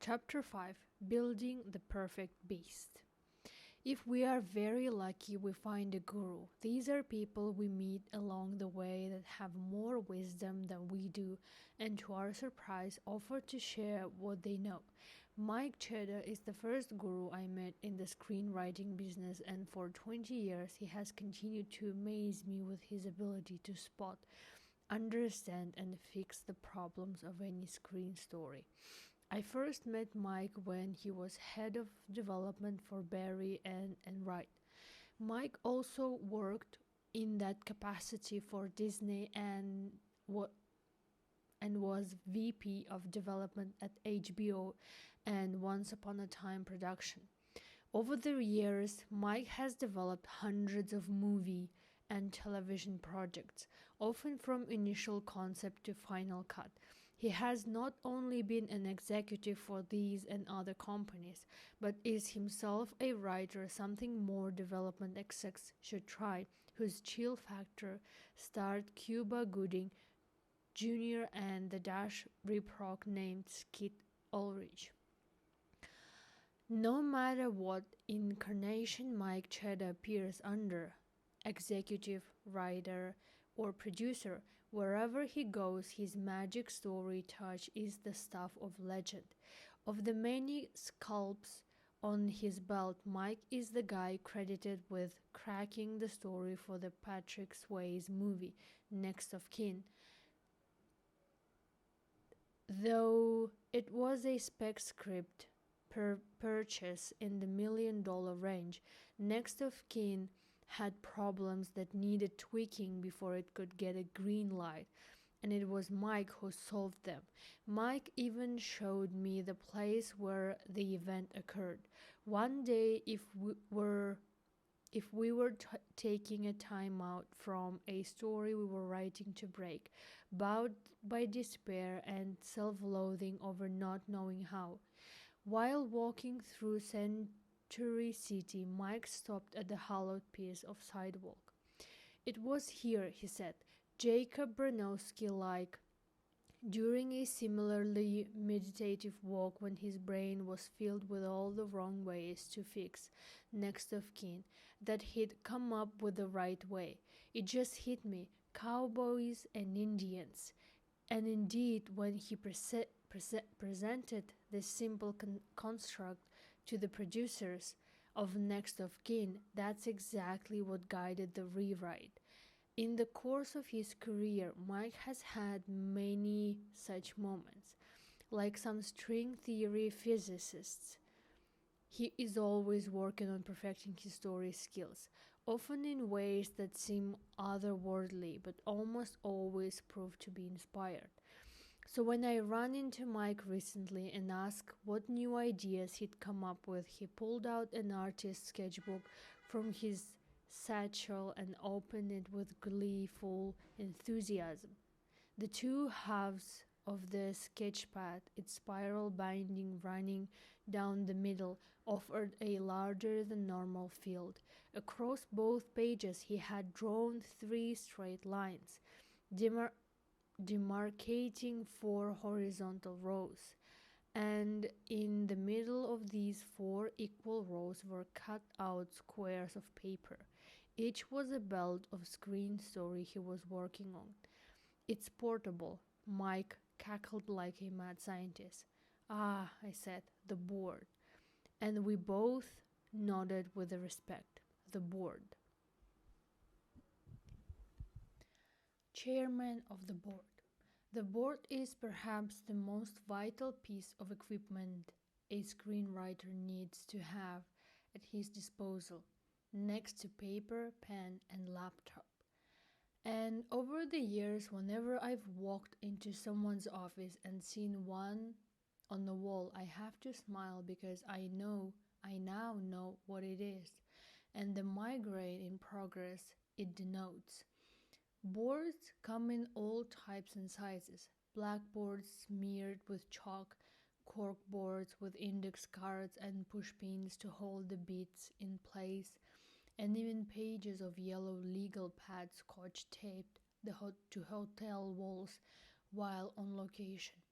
Chapter 5: Building the Perfect Beast. If we are very lucky, we find a guru. These are people we meet along the way that have more wisdom than we do, and to our surprise, offer to share what they know. Mike Cheddar is the first guru I met in the screenwriting business, and for 20 years he has continued to amaze me with his ability to spot, understand, and fix the problems of any screen story. I first met Mike when he was head of development for Barry and Wright. Mike also worked in that capacity for Disney and was VP of development at HBO and Once Upon a Time production. Over the years, Mike has developed hundreds of movie and television projects, often from initial concept to final cut. He has not only been an executive for these and other companies, but is himself a writer, something more development execs should try, whose chill factor starred Cuba Gooding Jr. and the Dash Rip-Rock named Skid Ulrich. No matter what incarnation Mike Cheddar appears under, executive, writer, or producer, wherever he goes, his magic story touch is the stuff of legend. Of the many scalps on his belt, Mike is the guy credited with cracking the story for the Patrick Swayze movie, Next of Kin. Though it was a spec script purchase in the $1 million range, Next of Kin had problems that needed tweaking before it could get a green light, and it was Mike who solved them. Mike even showed me the place where the event occurred. One day, if we were taking a time out from a story we were writing to break, bowed by despair and self-loathing over not knowing how. While walking through Century City, Mike stopped at the hollowed piece of sidewalk. "It was here," he said, Jacob Bronowski-like, during a similarly meditative walk when his brain was filled with all the wrong ways to fix Next of Kin, that he'd come up with the right way. It just hit me, cowboys and Indians. And indeed, when he presented this simple construct to the producers of Next of Kin, that's exactly what guided the rewrite. In the course of his career, Mike has had many such moments. Like some string theory physicists, he is always working on perfecting his story skills, often in ways that seem otherworldly, but almost always prove to be inspired. So when I ran into Mike recently and asked what new ideas he'd come up with, he pulled out an artist's sketchbook from his satchel and opened it with gleeful enthusiasm. The two halves of the sketchpad, its spiral binding running down the middle, offered a larger than normal field. Across both pages he had drawn 3 straight lines, demarcating 4 horizontal rows, and in the middle of these 4 equal rows were cut out squares of paper. Each was a belt of screen story he was working on. "It's portable," Mike cackled like a mad scientist. "Ah," I said, "the board." And we both nodded with respect. The board. Chairman of the board. The board is perhaps the most vital piece of equipment a screenwriter needs to have at his disposal, next to paper, pen, and laptop. And over the years, whenever I've walked into someone's office and seen one on the wall, I have to smile because I now know what it is, and the migraine in progress it denotes. Boards come in all types and sizes: blackboards smeared with chalk, cork boards with index cards and pushpins to hold the bits in place, and even pages of yellow legal pad scotch taped to hotel walls while on location.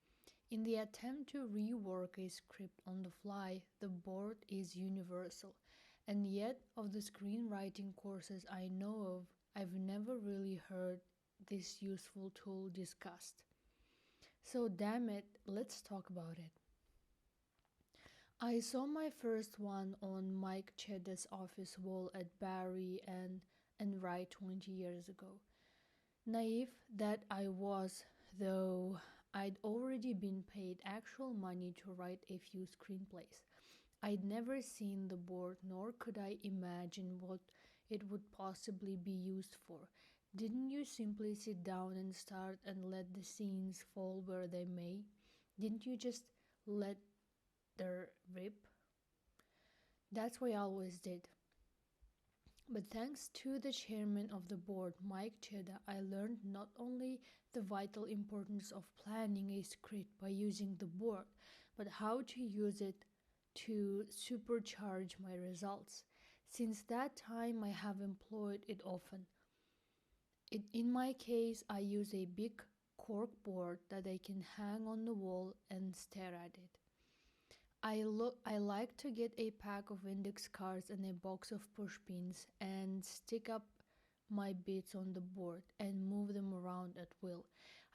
In the attempt to rework a script on the fly, the board is universal. And yet, of the screenwriting courses I know of, I've never really heard this useful tool discussed. So, damn it, let's talk about it. I saw my first one on Mike Chedda's office wall at Barry and Wright 20 years ago. Naive that I was, though I'd already been paid actual money to write a few screenplays. I'd never seen the board, nor could I imagine what it would possibly be used for. Didn't you simply sit down and start and let the scenes fall where they may? Didn't you just let the rip? That's what I always did. But thanks to the chairman of the board, Mike Chedda, I learned not only the vital importance of planning a script by using the board, but how to use it to supercharge my results. Since that time, I have employed it often. In my case, I use a big cork board that I can hang on the wall and stare at it. I like to get a pack of index cards and a box of push pins and stick up my bits on the board and move them around at will.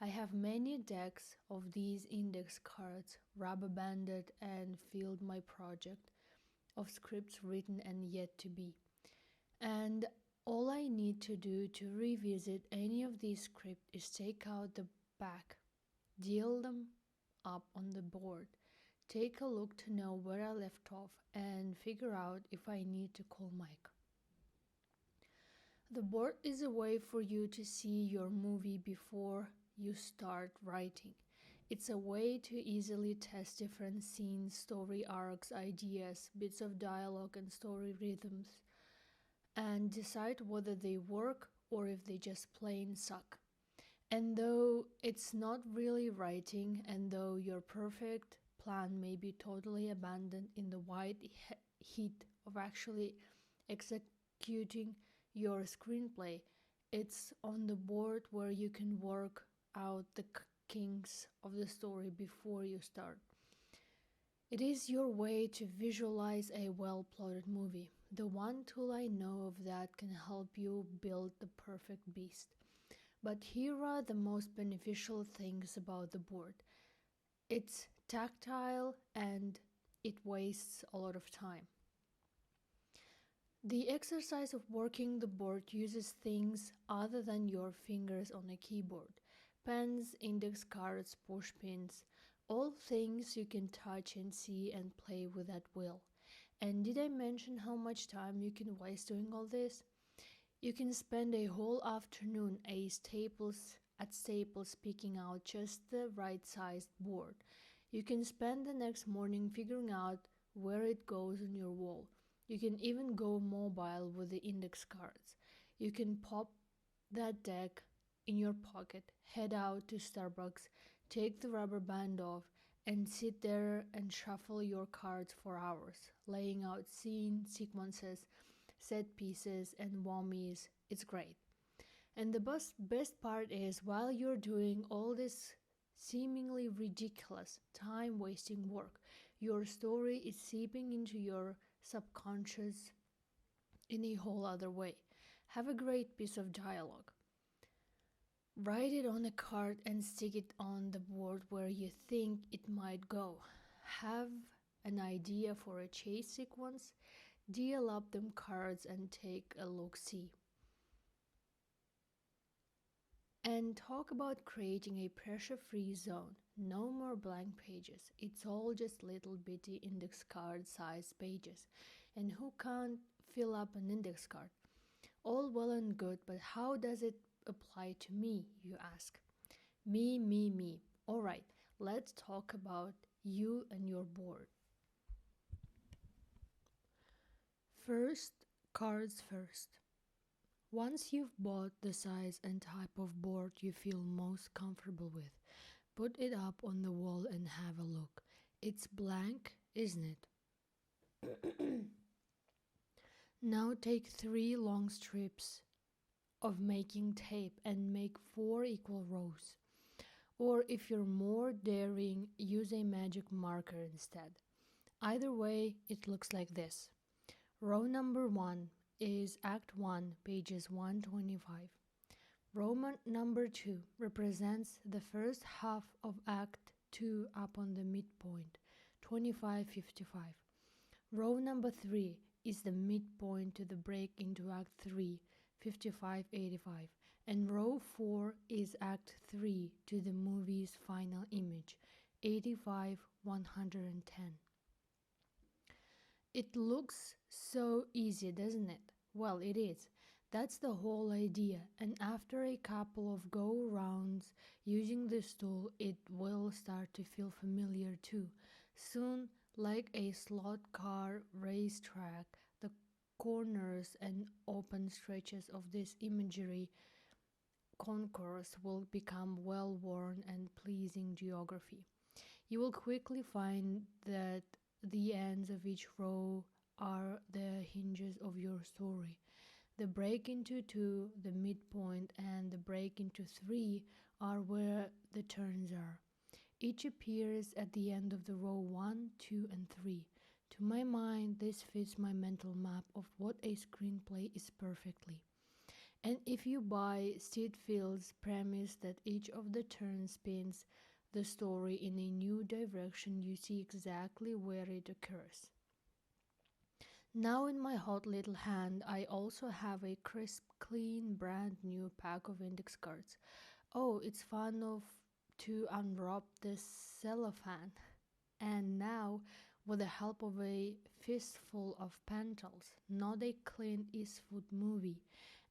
I have many decks of these index cards rubber banded and filled my project of scripts written and yet to be. And all I need to do to revisit any of these scripts is take out the back, deal them up on the board, take a look to know where I left off, and figure out if I need to call Mike. The board is a way for you to see your movie before you start writing. It's a way to easily test different scenes, story arcs, ideas, bits of dialogue, and story rhythms, and decide whether they work or if they just plain suck. And though it's not really writing, and though your perfect plan may be totally abandoned in the white heat of actually executing your screenplay, it's on the board where you can work out the kinks of the story before you start. It is your way to visualize a well-plotted movie, the one tool I know of that can help you build the perfect beast. But here are the most beneficial things about the board. It's tactile and it wastes a lot of time. The exercise of working the board uses things other than your fingers on a keyboard. Pens, index cards, push pins, all things you can touch and see and play with at will. And did I mention how much time you can waste doing all this? You can spend a whole afternoon at Staples picking out just the right sized board. You can spend the next morning figuring out where it goes on your wall. You can even go mobile with the index cards. You can pop that deck in your pocket, head out to Starbucks, take the rubber band off, and sit there and shuffle your cards for hours, laying out sequences, set pieces, and whammies. It's great. And the best part is, while you're doing all this seemingly ridiculous, time wasting work, your story is seeping into your subconscious in a whole other way. Have a great piece of dialogue. Write it on a card and stick it on the board where you think it might go. Have an idea for a chase sequence? Deal up them cards and take a look-see. And talk about creating a pressure-free zone. No more blank pages. It's all just little bitty index card sized pages. And who can't fill up an index card? All well and good, but how does it apply to me, you ask? Me. Alright, let's talk about you and your board. First, cards first. Once you've bought the size and type of board you feel most comfortable with, put it up on the wall and have a look. It's blank, isn't it? Now take 3 long strips of making tape and make 4 equal rows. Or if you're more daring, use a magic marker instead. Either way, it looks like this. Row number 1 is Act 1, pages 125. Row number 2 represents the first half of Act 2 up on the midpoint, 2555. Row number 3 is the midpoint to the break into Act 3, 5585. And row 4 is Act 3 to the movie's final image, 85 110. It looks so easy, doesn't it? Well, it is. That's the whole idea, and after a couple of go-rounds using this tool, it will start to feel familiar too. Soon, like a slot car racetrack, the corners and open stretches of this imagery concourse will become well-worn and pleasing geography. You will quickly find that the ends of each row are the hinges of your story. The break into 2, the midpoint, and the break into 3 are where the turns are. Each appears at the end of the row 1, 2, and 3. To my mind, this fits my mental map of what a screenplay is perfectly. And if you buy Sid Field's premise that each of the turns spins the story in a new direction, you see exactly where it occurs. Now in my hot little hand, I also have a crisp, clean, brand new pack of index cards. Oh, it's fun to unwrap this cellophane. And now, with the help of a fistful of pentals, not a Clint Eastwood movie,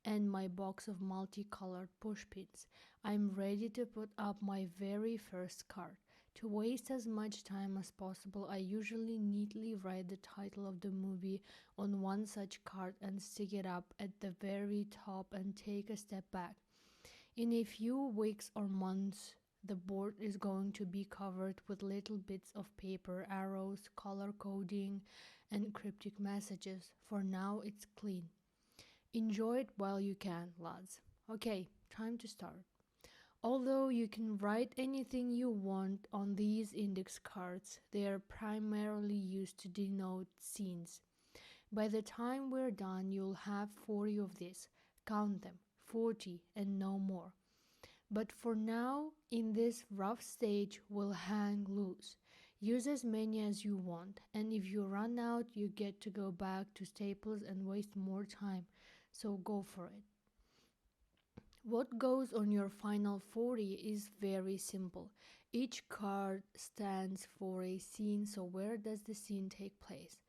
and my box of multicolored pushpins, I'm ready to put up my very first card. To waste as much time as possible, I usually neatly write the title of the movie on one such card and stick it up at the very top and take a step back. In a few weeks or months, the board is going to be covered with little bits of paper, arrows, color coding, and cryptic messages. For now, it's clean. Enjoy it while you can, lads. Okay, time to start. Although you can write anything you want on these index cards, they are primarily used to denote scenes. By the time we're done, you'll have 40 of these. Count them, 40 and no more. But for now, in this rough stage, we'll hang loose. Use as many as you want, and if you run out, you get to go back to Staples and waste more time. So go for it. What goes on your final 40 is very simple. Each card stands for a scene, so where does the scene take place?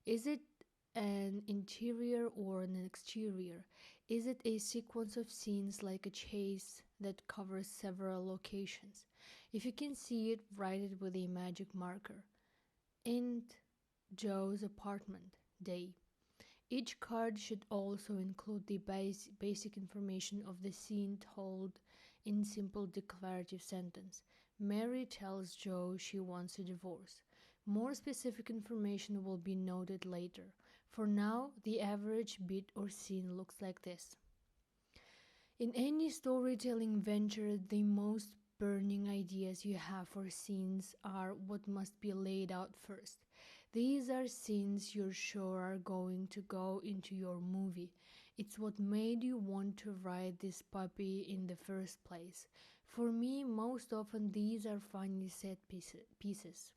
Is it an interior or an exterior? Is it a sequence of scenes like a chase that covers several locations? If you can see it, write it with a magic marker. Aunt Joe's apartment, day. Each card should also include the basic information of the scene told in simple declarative sentence. Mary tells Joe she wants a divorce. More specific information will be noted later. For now, the average bit or scene looks like this. In any storytelling venture, the most burning ideas you have for scenes are what must be laid out first. These are scenes you're sure are going to go into your movie. It's what made you want to write this puppy in the first place. For me, most often these are funny set pieces,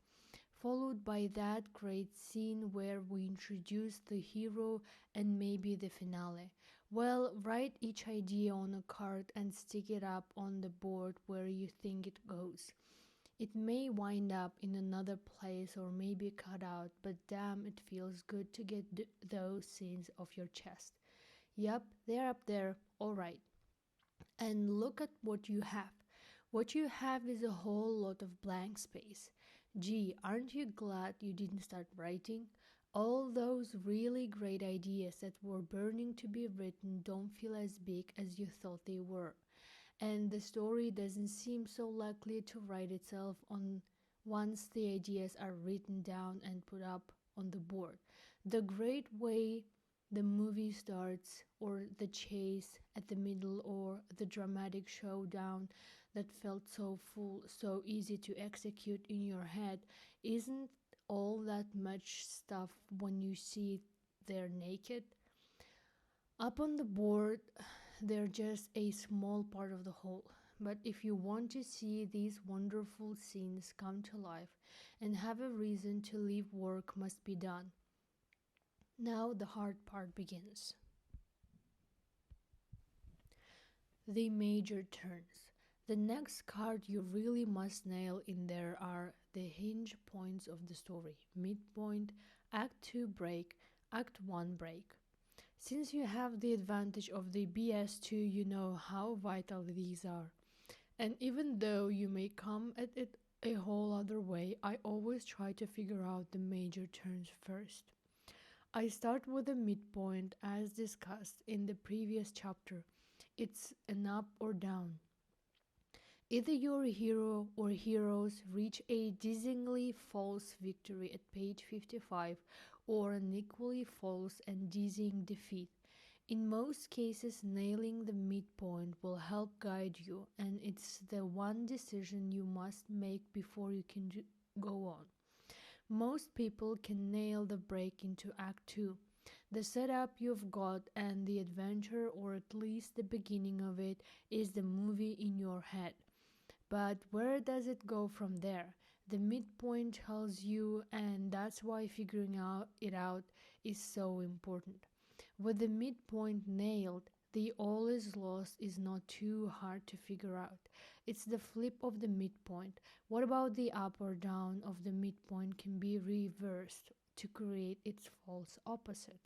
followed by that great scene where we introduce the hero and maybe the finale. Well, write each idea on a card and stick it up on the board where you think it goes. It may wind up in another place or maybe cut out, but damn, it feels good to get those scenes off your chest. Yup, they're up there, alright. And look at what you have. What you have is a whole lot of blank space. Gee, aren't you glad you didn't start writing? All those really great ideas that were burning to be written don't feel as big as you thought they were. And the story doesn't seem so likely to write itself on once the ideas are written down and put up on the board. The great way the movie starts, or the chase at the middle, or the dramatic showdown that felt so full, so easy to execute in your head, isn't all that much stuff when you see it there naked. Up on the board, they're just a small part of the whole. But if you want to see these wonderful scenes come to life and have a reason to leave, work must be done. Now the hard part begins. The major turns. The next card you really must nail in there are the hinge points of the story: midpoint, Act 2 break, Act 1 break. Since you have the advantage of the BS2, you know how vital these are. And even though you may come at it a whole other way, I always try to figure out the major turns first. I start with a midpoint as discussed in the previous chapter. It's an up or down. Either your hero or heroes reach a dizzyingly false victory at page 55 or an equally false and dizzying defeat. In most cases, nailing the midpoint will help guide you, and it's the one decision you must make before you can go on. Most people can nail the break into Act 2. The setup you've got and the adventure, or at least the beginning of it, is the movie in your head. But where does it go from there? The midpoint tells you, and that's why figuring it out is so important. With the midpoint nailed, the all is lost is not too hard to figure out. It's the flip of the midpoint. What about the up or down of the midpoint can be reversed to create its false opposite?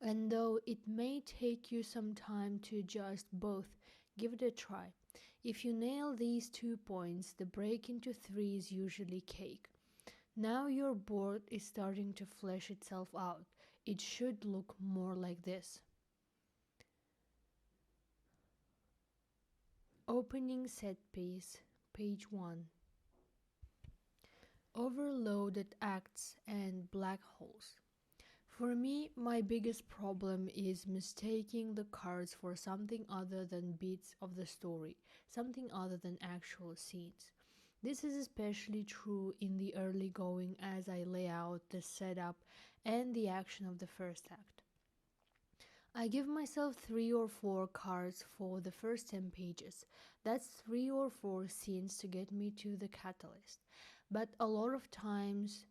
And though it may take you some time to adjust both, give it a try. If you nail these 2 points, the break into 3 is usually cake. Now your board is starting to flesh itself out. It should look more like this. Opening set piece, page 1. Overloaded acts and black holes. For me, my biggest problem is mistaking the cards for something other than bits of the story, something other than actual scenes. This is especially true in the early going as I lay out the setup and the action of the first act. I give myself 3 or 4 cards for the first 10 pages. That's 3 or 4 scenes to get me to the catalyst. But a lot of times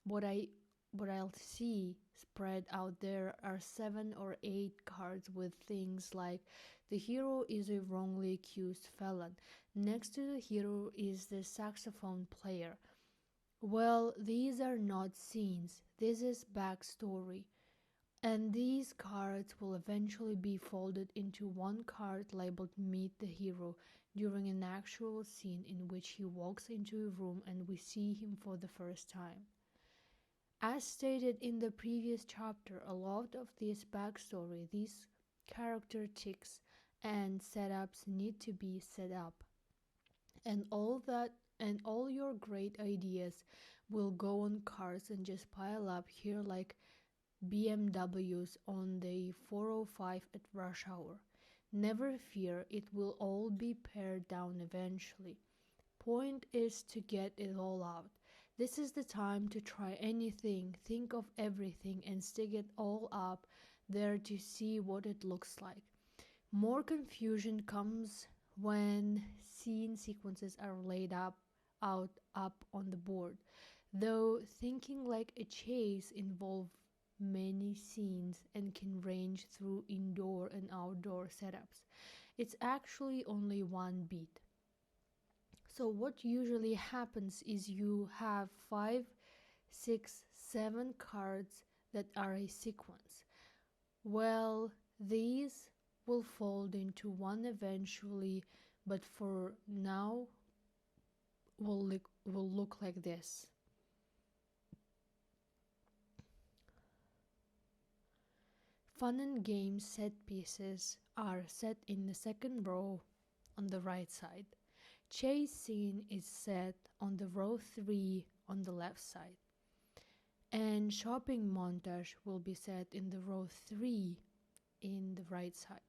what I'll see spread out there are 7 or 8 cards with things like the hero is a wrongly accused felon. Next to the hero is the saxophone player. Well, these are not scenes. This is backstory. And these cards will eventually be folded into one card labeled Meet the Hero during an actual scene in which he walks into a room and we see him for the first time. As stated in the previous chapter, a lot of this backstory, these character ticks and setups need to be set up. And all your great ideas will go on cards and just pile up here like BMWs on the 405 at rush hour. Never fear, it will all be pared down eventually. Point is to get it all out. This is the time to try anything, think of everything, and stick it all up there to see what it looks like. More confusion comes when scene sequences are laid up on the board. Though thinking like a chase involves many scenes and can range through indoor and outdoor setups, it's actually only one beat. So what usually happens is you have 5, 6, 7 cards that are a sequence. Well, these will fold into one eventually, but for now will look like this. Fun and games set pieces are set in the second row on the right side. Chase scene is set on the row 3 on the left side. And shopping montage will be set in the row 3 in the right side.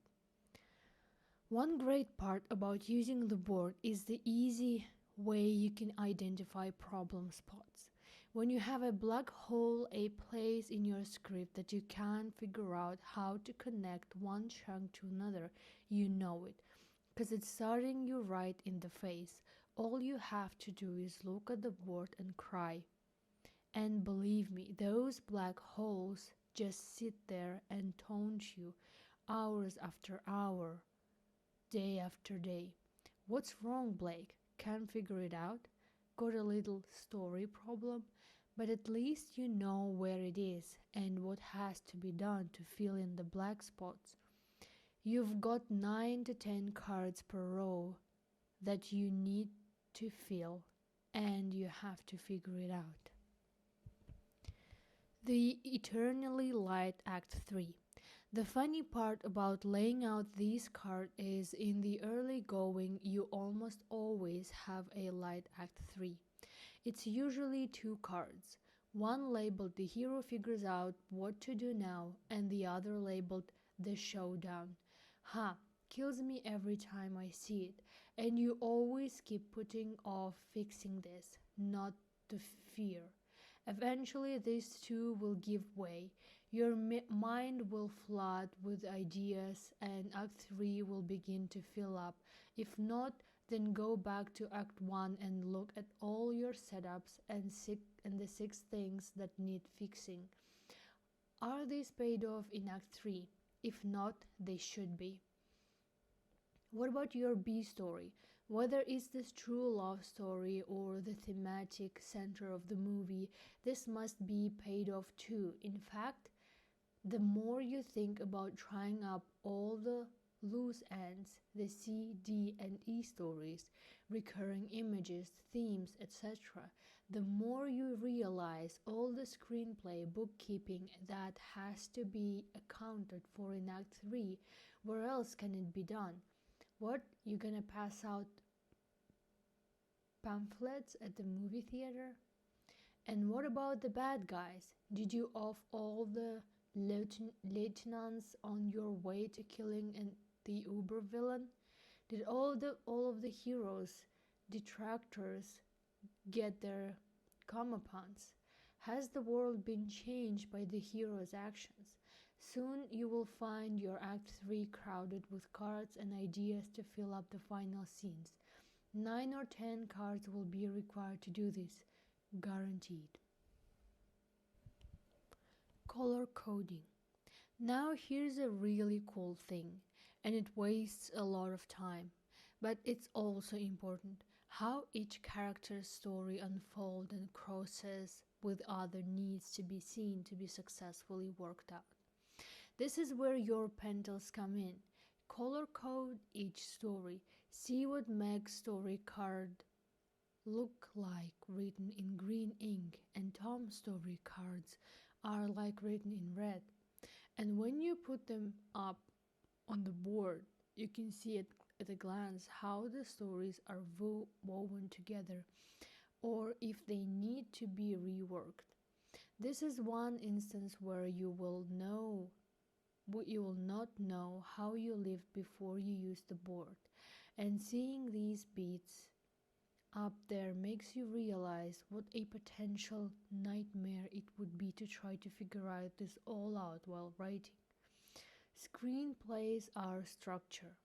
One great part about using the board is the easy way you can identify problem spots. When you have a black hole, a place in your script that you can't figure out how to connect one chunk to another, you know it, because it's staring you right in the face. All you have to do is look at the board and cry. And believe me, those black holes just sit there and taunt you hours after hour, day after day. What's wrong, Blake? Can't figure it out? Got a little story problem? But at least you know where it is and what has to be done to fill in the black spots. You've got 9 to 10 cards per row that you need to fill, and you have to figure it out. The Eternally Light Act 3. The funny part about laying out these cards is in the early going you almost always have a Light Act 3. It's usually 2 cards, one labeled The Hero Figures Out What to Do Now and the other labeled The Showdown. Kills me every time I see it, and you always keep putting off fixing this, not to fear. Eventually these two will give way. Your mind will flood with ideas and Act 3 will begin to fill up. If not, then go back to Act 1 and look at all your setups and the 6 things that need fixing. Are these paid off in Act 3? If not, they should be. What about your B story? Whether it's this true love story or the thematic center of the movie, this must be paid off too. In fact, the more you think about trying up all the loose ends, the C, D, and E stories, recurring images, themes, etc., the more you realize all the screenplay bookkeeping that has to be accounted for in Act 3. Where else can it be done? What, you gonna pass out pamphlets at the movie theater? And what about the bad guys? Did you off all the lieutenants on your way to killing the uber villain? Did all of the heroes, detractors, get their comeuppance? Has the world been changed by the hero's actions? Soon you will find your Act 3 crowded with cards and ideas to fill up the final scenes. 9 or 10 cards will be required to do this, guaranteed. Color coding. Now here's a really cool thing, and it wastes a lot of time, but it's also important. How each character's story unfolds and crosses with other needs to be seen to be successfully worked out. This is where your pencils come in. Color code each story. See what Meg's story card look like written in green ink, and Tom's story cards are like written in red. And when you put them up on the board, you can see at a glance how the stories are woven together, or if they need to be reworked. This is one instance where you will not know how you lived before you used the board, and seeing these beats up there makes you realize what a potential nightmare it would be to try to figure out this all out while writing. Screenplays are structure,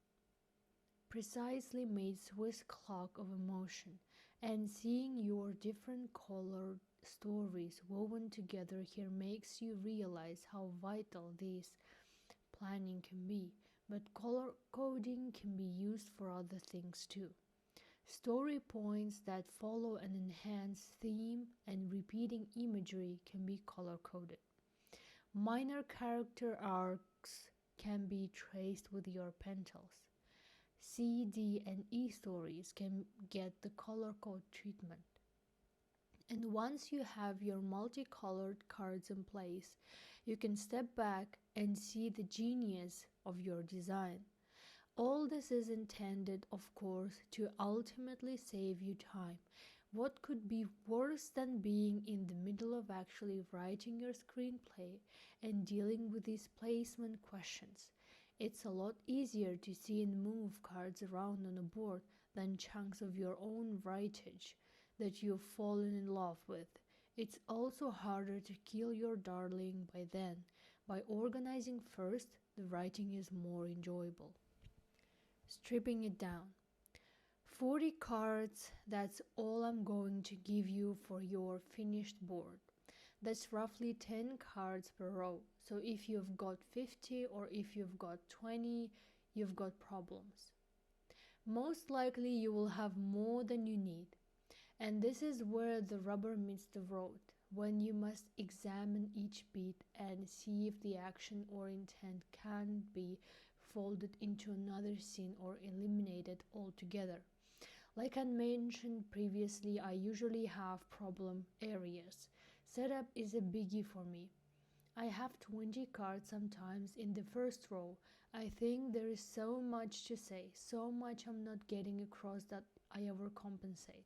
precisely made Swiss clock of emotion, and seeing your different colored stories woven together here makes you realize how vital this planning can be, but color coding can be used for other things too. Story points that follow an enhanced theme and repeating imagery can be color coded. Minor character arcs can be traced with your pencils. C, D, and E stories can get the color code treatment. And once you have your multicolored cards in place, you can step back and see the genius of your design. All this is intended, of course, to ultimately save you time. What could be worse than being in the middle of actually writing your screenplay and dealing with these placement questions? It's a lot easier to see and move cards around on a board than chunks of your own writage that you've fallen in love with. It's also harder to kill your darling by then. By organizing first, the writing is more enjoyable. Stripping it down. 40 cards, that's all I'm going to give you for your finished board. That's roughly 10 cards per row. So if you've got 50 or if you've got 20, you've got problems. Most likely you will have more than you need. And this is where the rubber meets the road, when you must examine each bit and see if the action or intent can be folded into another scene or eliminated altogether. Like I mentioned previously, I usually have problem areas. Setup is a biggie for me. I have 20 cards sometimes in the first row. I think there is so much to say, so much I'm not getting across that I overcompensate.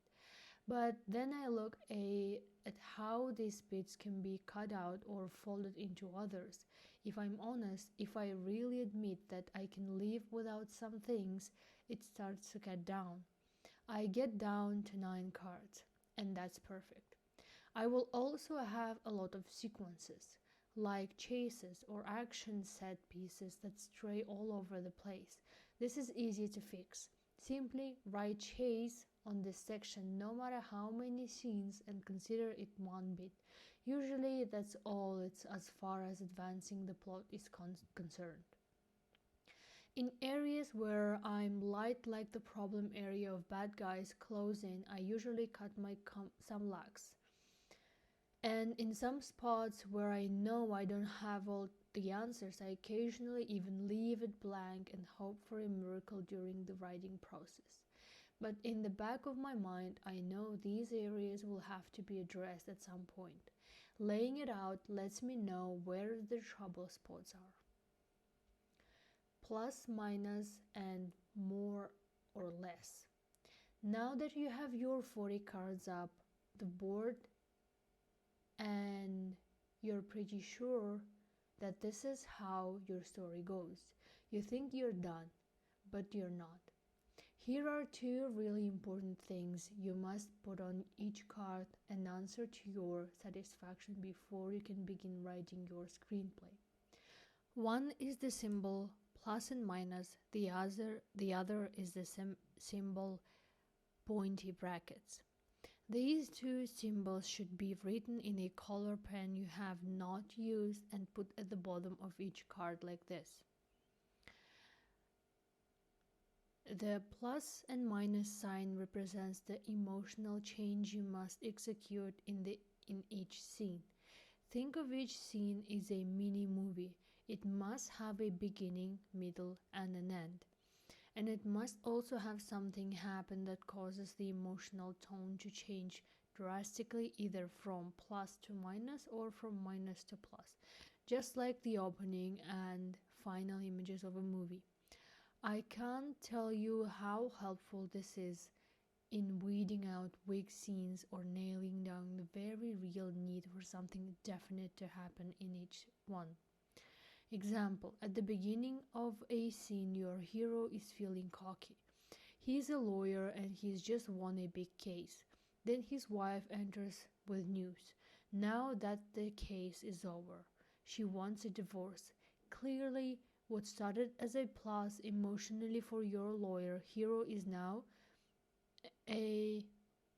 But then I look at how these bits can be cut out or folded into others. If I'm honest, if I really admit that I can live without some things, it starts to cut down. I get down to 9 cards, and that's perfect. I will also have a lot of sequences, like chases or action set pieces that stray all over the place. This is easy to fix. Simply write chase on this section no matter how many scenes and consider it one bit. Usually that's all it's as far as advancing the plot is concerned. In areas where I'm light, like the problem area of bad guys close in, I usually cut some lags. And in some spots where I know I don't have all the answers, I occasionally even leave it blank and hope for a miracle during the writing process. But in the back of my mind, I know these areas will have to be addressed at some point. Laying it out lets me know where the trouble spots are. Plus, minus, and more or less. Now that you have your 40 cards up the board and you're pretty sure that this is how your story goes, you think you're done, but you're not. Here are 2 really important things you must put on each card and answer to your satisfaction before you can begin writing your screenplay. One is the symbol plus and minus, the other is the symbol pointy brackets. These 2 symbols should be written in a color pen you have not used and put at the bottom of each card like this. The plus and minus sign represents the emotional change you must execute in each scene. Think of each scene as a mini movie. It must have a beginning, middle, and an end. And it must also have something happen that causes the emotional tone to change drastically, either from plus to minus or from minus to plus, just like the opening and final images of a movie. I can't tell you how helpful this is in weeding out weak scenes or nailing down the very real need for something definite to happen in each one. Example, at the beginning of a scene, your hero is feeling cocky. He's a lawyer and he's just won a big case. Then his wife enters with news. Now that the case is over, she wants a divorce. Clearly, what started as a plus emotionally for your lawyer hero is now a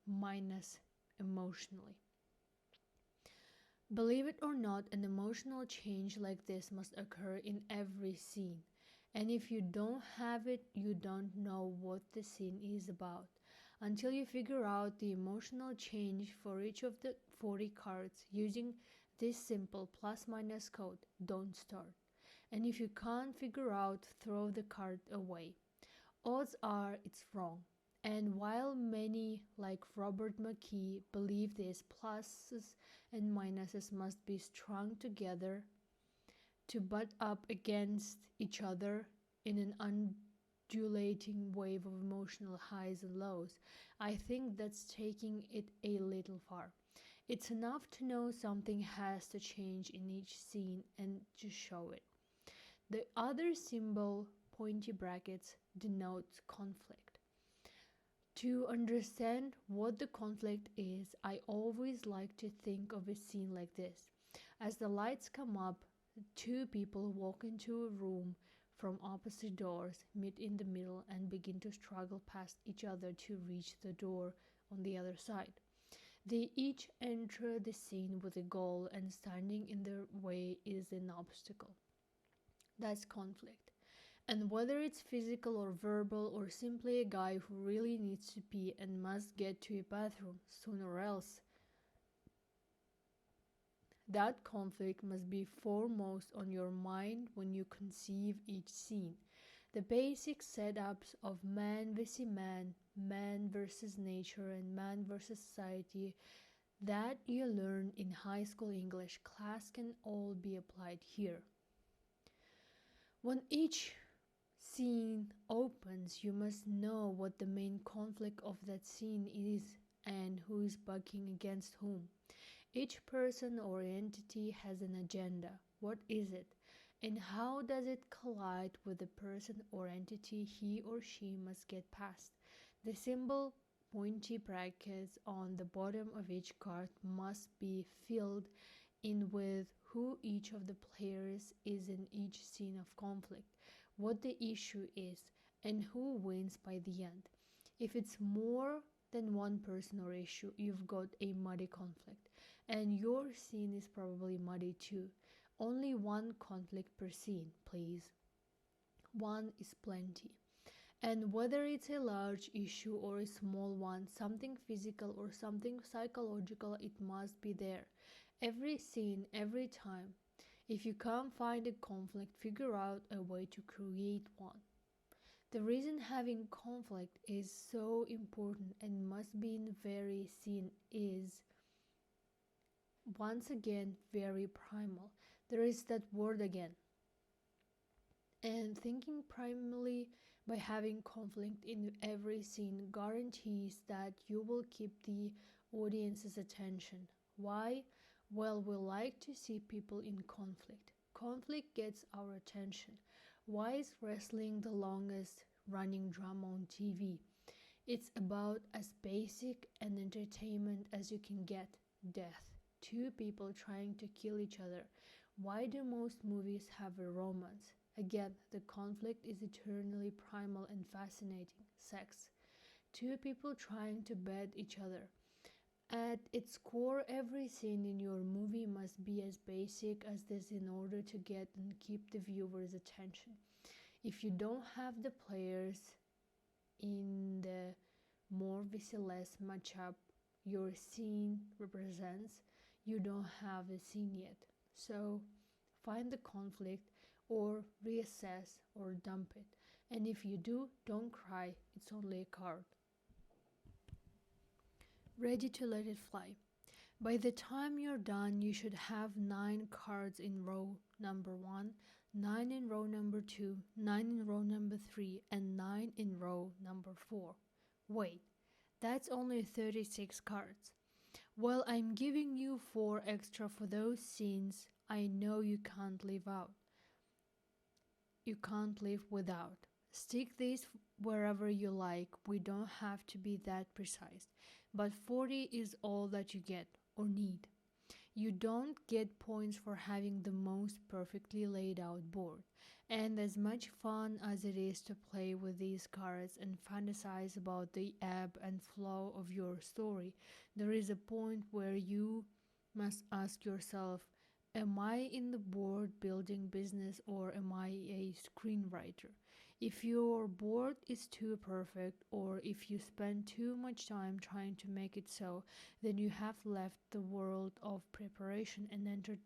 minus emotionally. Believe it or not, an emotional change like this must occur in every scene. And if you don't have it, you don't know what the scene is about. Until you figure out the emotional change for each of the 40 cards using this simple plus minus code, don't start. And if you can't figure out, throw the card away. Odds are it's wrong. And while many, like Robert McKee, believe these pluses and minuses must be strung together to butt up against each other in an undulating wave of emotional highs and lows, I think that's taking it a little far. It's enough to know something has to change in each scene and to show it. The other symbol, pointy brackets, denotes conflict. To understand what the conflict is, I always like to think of a scene like this. As the lights come up, two people walk into a room from opposite doors, meet in the middle, and begin to struggle past each other to reach the door on the other side. They each enter the scene with a goal, and standing in their way is an obstacle. That's conflict. And whether it's physical or verbal, or simply a guy who really needs to pee and must get to a bathroom sooner or else, that conflict must be foremost on your mind when you conceive each scene. The basic setups of man versus man, man versus nature, and man versus society that you learned in high school English class can all be applied here. When each scene opens, you must know what the main conflict of that scene is and who is bucking against whom. Each person or entity has an agenda. What is it? And how does it collide with the person or entity he or she must get past? The symbol pointy brackets on the bottom of each card must be filled in with who each of the players is in each scene of conflict, what the issue is, and who wins by the end. If it's more than one person or issue, you've got a muddy conflict, and your scene is probably muddy too. Only one conflict per scene, please. One is plenty. And whether it's a large issue or a small one, something physical or something psychological, it must be there. Every scene, every time. If you can't find a conflict, figure out a way to create one. The reason having conflict is so important and must be in very scene is, once again, very primal. There is that word again. And thinking primarily by having conflict in every scene guarantees that you will keep the audience's attention. Why? Well, we like to see people in conflict. Conflict gets our attention. Why is wrestling the longest running drama on TV? It's about as basic an entertainment as you can get: death. Two people trying to kill each other. Why do most movies have a romance? Again, the conflict is eternally primal and fascinating: sex. Two people trying to bed each other. At its core, every scene in your movie must be as basic as this in order to get and keep the viewer's attention. If you don't have the players in the more vs less matchup your scene represents, you don't have the scene yet. So find the conflict, or reassess, or dump it. And if you do, don't cry, it's only a card. Ready to let it fly. By the time you're done, you should have 9 cards in row number 1, 9 in row number 2, 9 in row number 3, and 9 in row number 4. Wait, that's only 36 cards. Well, I'm giving you 4 extra for those scenes I know you can't live out. You can't live without. Stick these wherever you like. We don't have to be that precise. But 40 is all that you get or need. You don't get points for having the most perfectly laid out board. And as much fun as it is to play with these cards and fantasize about the ebb and flow of your story, there is a point where you must ask yourself, am I in the board building business, or am I a screenwriter? If your board is too perfect, or if you spend too much time trying to make it so, then you have left the world of preparation and entered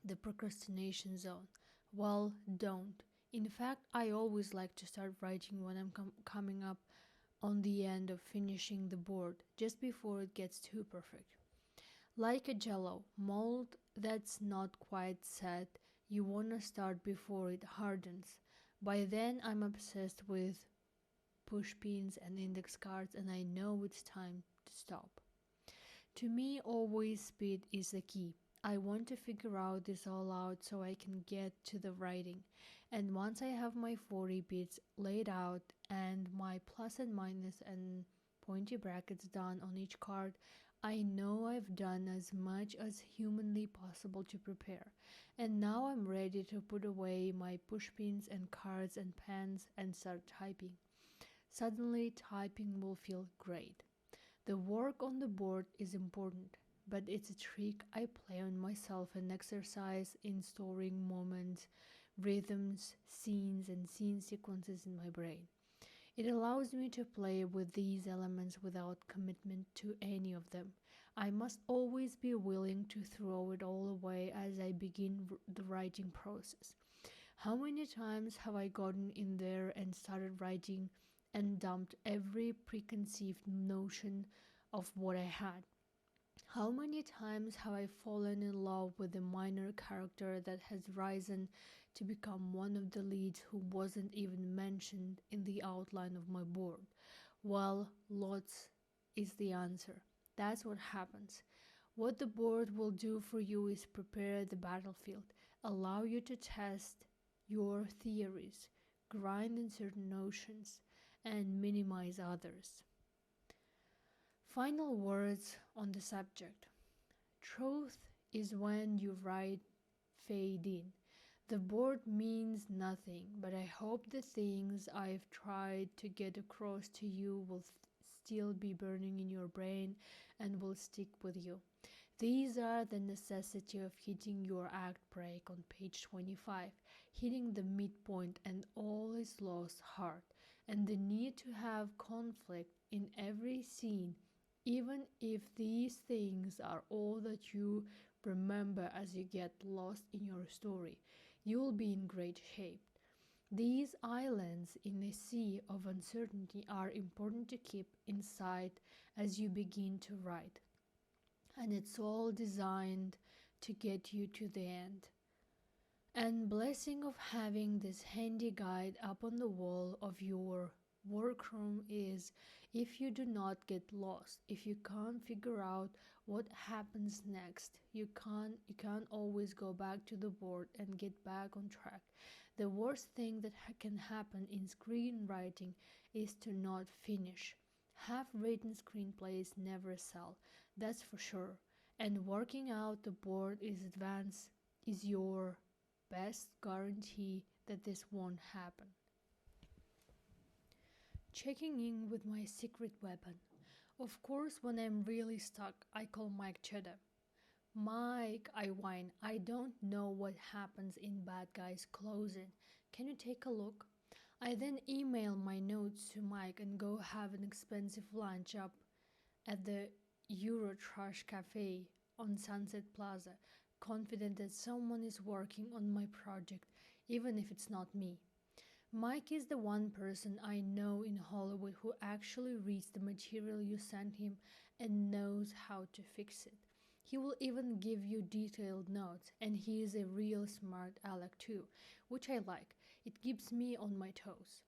the procrastination zone. Well, don't. In fact, I always like to start writing when I'm coming up on the end of finishing the board, just before it gets too perfect. Like a jello mold that's not quite set, you want to start before it hardens. By then, I'm obsessed with push pins and index cards, and I know it's time to stop. To me, always speed is the key. I want to figure out this all out so I can get to the writing. And once I have my 40 bits laid out and my plus and minus and pointy brackets done on each card, I know I've done as much as humanly possible to prepare. And now I'm ready to put away my pushpins and cards and pens and start typing. Suddenly, typing will feel great. The work on the board is important, but it's a trick I play on myself and exercise in storing moments, rhythms, scenes, and scene sequences in my brain. It allows me to play with these elements without commitment to any of them. I must always be willing to throw it all away as I begin the writing process. How many times have I gotten in there and started writing and dumped every preconceived notion of what I had? How many times have I fallen in love with a minor character that has risen to become one of the leads who wasn't even mentioned in the outline of my board? Well, lots is the answer. That's what happens. What the board will do for you is prepare the battlefield, allow you to test your theories, grind in certain notions, and minimize others. Final words on the subject. Truth is when you write fade in. The board means nothing, but I hope the things I've tried to get across to you will still be burning in your brain and will stick with you. These are the necessity of hitting your act break on page 25, hitting the midpoint and all is lost heart, and the need to have conflict in every scene, even if these things are all that you remember as you get lost in your story. You'll be in great shape. These islands in a sea of uncertainty are important to keep in sight as you begin to write. And it's all designed to get you to the end. And blessing of having this handy guide up on the wall of your workroom is if you do not get lost, if you can't figure out what happens next, you can't always go back to the board and get back on track. The worst thing that can happen in screenwriting is to not finish. Half-written screenplays never sell, that's for sure. And working out the board is your best guarantee that this won't happen. Checking in with my secret weapon. Of course, when I'm really stuck, I call Mike Cheddar. Mike, I whine, I don't know what happens in Bad Guys Closing. Can you take a look? I then email my notes to Mike and go have an expensive lunch up at the Eurotrash Cafe on Sunset Plaza, confident that someone is working on my project, even if it's not me. Mike is the one person I know in Hollywood who actually reads the material you send him and knows how to fix it. He will even give you detailed notes, and he is a real smart aleck too, which I like. It keeps me on my toes.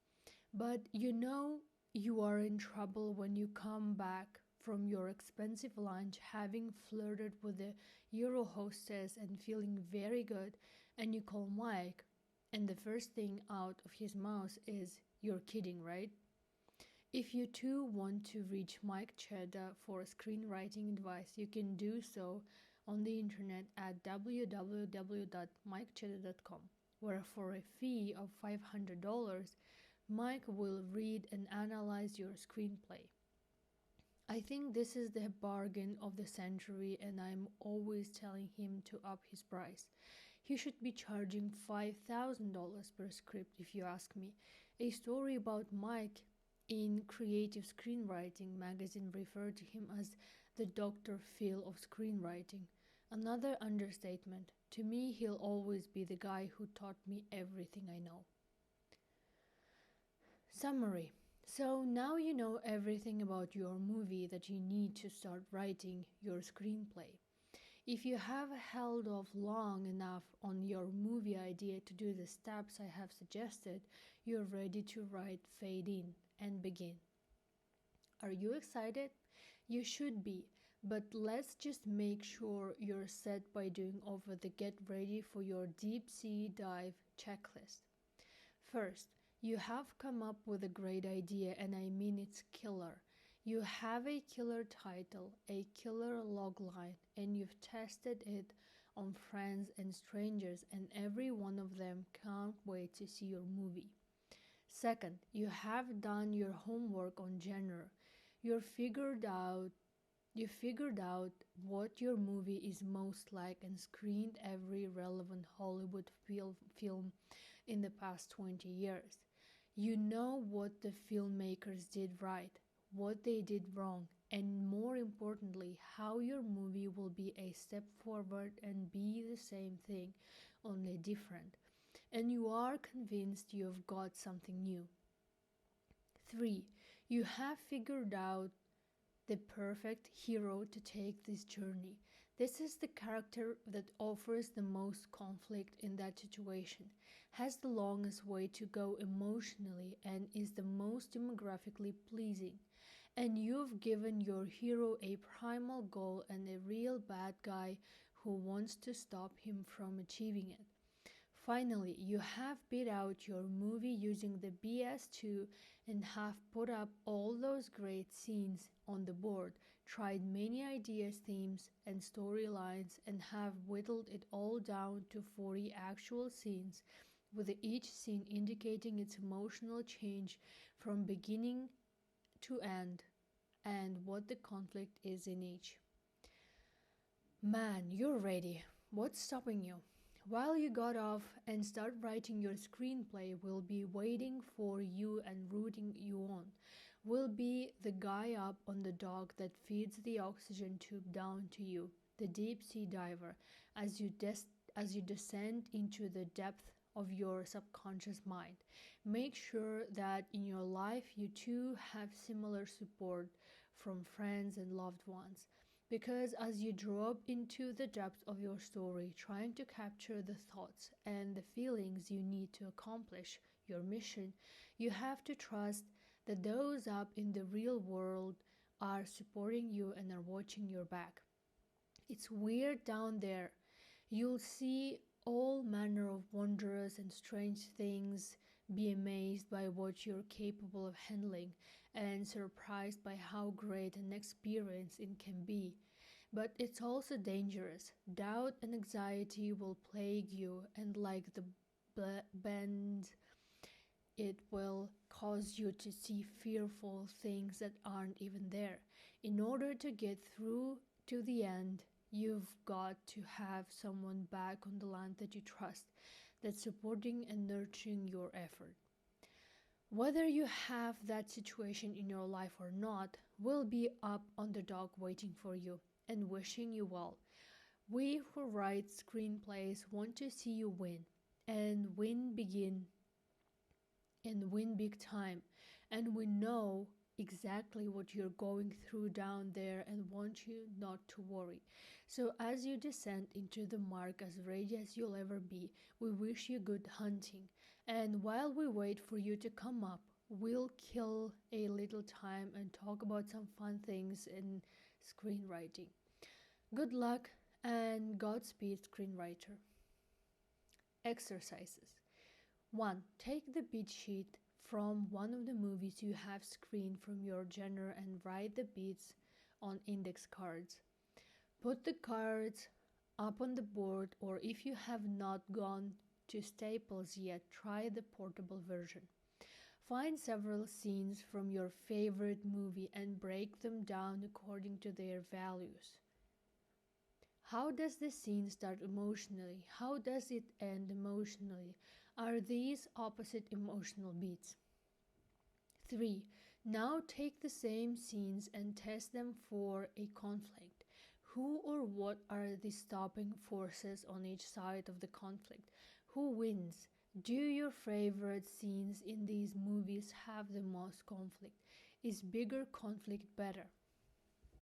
But you know you are in trouble when you come back from your expensive lunch having flirted with the Euro hostess and feeling very good, and you call Mike, and the first thing out of his mouth is, "You're kidding, right?" If you too want to reach Mike Chedda for screenwriting advice, you can do so on the internet at www.mikechedda.com, where for a fee of $500, Mike will read and analyze your screenplay. I think this is the bargain of the century, and I'm always telling him to up his price. He should be charging $5,000 per script if you ask me. A story about Mike in Creative Screenwriting magazine referred to him as the Dr. Phil of screenwriting. Another understatement. To me, he'll always be the guy who taught me everything I know. Summary. So now you know everything about your movie that you need to start writing your screenplay. If you have held off long enough on your movie idea to do the steps I have suggested, you're ready to write fade in and begin. Are you excited? You should be. But let's just make sure you're set by doing over the get ready for your deep sea dive checklist. First, you have come up with a great idea, and I mean it's killer. You have a killer title, a killer logline, and you've tested it on friends and strangers, and every one of them can't wait to see your movie. Second, you have done your homework on genre. You're figured out you figured out what your movie is most like and screened every relevant Hollywood film in the past 20 years. You know what the filmmakers did right, what they did wrong, and more importantly, how your movie will be a step forward and be the same thing, only different. And you are convinced you have got something new. 3. You have figured out the perfect hero to take this journey. This is the character that offers the most conflict in that situation, has the longest way to go emotionally, and is the most demographically pleasing. And you've given your hero a primal goal and a real bad guy who wants to stop him from achieving it. Finally, you have beat out your movie using the BS2 and have put up all those great scenes on the board, tried many ideas, themes, and storylines, and have whittled it all down to 40 actual scenes, with each scene indicating its emotional change from beginning to end and what the conflict is in each. Man, you're ready. What's stopping you? While you got off and start writing your screenplay, we'll be waiting for you and rooting you on. We'll be the guy up on the dock that feeds the oxygen tube down to you, the deep sea diver, as you descend into the depth of your subconscious mind. Make sure that in your life you too have similar support from friends and loved ones. Because as you drop into the depths of your story, trying to capture the thoughts and the feelings you need to accomplish your mission, you have to trust that those up in the real world are supporting you and are watching your back. It's weird down there. You'll see all manner of wondrous and strange things, be amazed by what you're capable of handling, and surprised by how great an experience it can be. But it's also dangerous. Doubt and anxiety will plague you, and like the bend, it will cause you to see fearful things that aren't even there. In order to get through to the end, you've got to have someone back on the land that you trust, that's supporting and nurturing your effort. Whether you have that situation in your life or not, we'll be up on the dock waiting for you and wishing you well. We who write screenplays want to see you win and win big time. And we know exactly what you're going through down there and want you not to worry. So as you descend into the mark as ready as you'll ever be, we wish you good hunting. And while we wait for you to come up, we'll kill a little time and talk about some fun things in screenwriting. Good luck and Godspeed, screenwriter. Exercises. 1. Take the beat sheet from one of the movies you have screened from your genre and write the beats on index cards. Put the cards up on the board, or if you have not gone to Staples yet, try the portable version. Find several scenes from your favorite movie and break them down according to their values. How does the scene start emotionally? How does it end emotionally? Are these opposite emotional beats? 3. Now take the same scenes and test them for a conflict. Who or what are the stopping forces on each side of the conflict? Who wins? Do your favorite scenes in these movies have the most conflict? Is bigger conflict better?